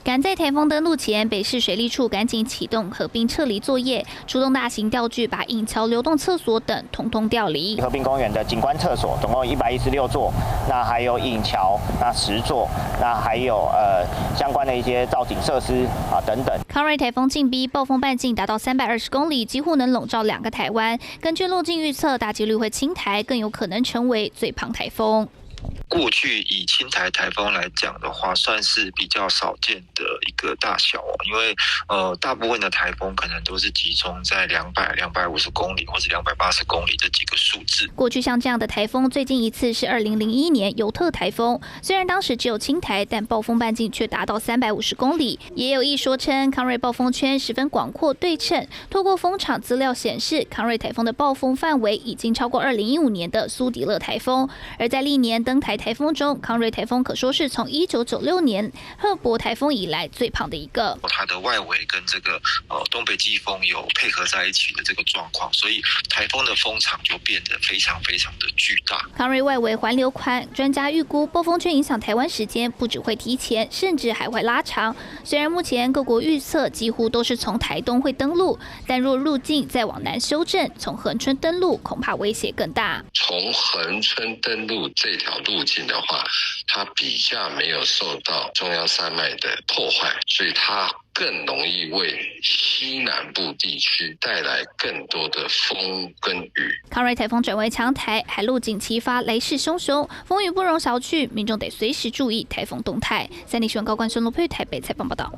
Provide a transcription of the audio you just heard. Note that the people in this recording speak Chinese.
赶在台风登陆前，北市水利处赶紧启动河滨撤离作业，出动大型吊具，把引桥、流动厕所等统统调离。河滨公园的景观厕所总共116座，那还有引桥那10座，那还有相关的一些造景设施等等。康瑞台风进逼，暴风半径达到320公里，几乎能笼罩2个台湾。根据路径预测，大几率会侵台，更有可能成为最庞台风。过去以侵台台风来讲的话，算是比较少见的一个大小哦，因为大部分的台风可能都是集中在200、250公里或者280公里这几个数字。过去像这样的台风，最近一次是2001年尤特台风，虽然当时只有侵台，但暴风半径却达到350公里。也有一说称，康瑞暴风圈十分广阔对称。透过风场资料显示，康瑞台风的暴风范围已经超过2015年的苏迪勒台风，而在历年登台台风中，康瑞台风可说是从1996年赫伯台风以来最胖的一个。它的外围跟这个东北季风有配合在一起的这个状况，所以台风的风场就变得非常非常的巨大。康瑞外围环流宽，专家预估暴风圈影响台湾时间不只会提前，甚至还会拉长。虽然目前各国预测几乎都是从台东会登陆，但若路径再往南修正，从恒春登陆恐怕威胁更大。从恒春登陆这条路径的话，它比较没有受到中央山脉的破坏，所以它更容易为西南部地区带来更多的风跟雨。康瑞台风转为强台，海陆景齐发，雷势汹汹，风雨不容小觑，民众得随时注意台风动态。三立新闻高冠孙罗佩台北采访报道。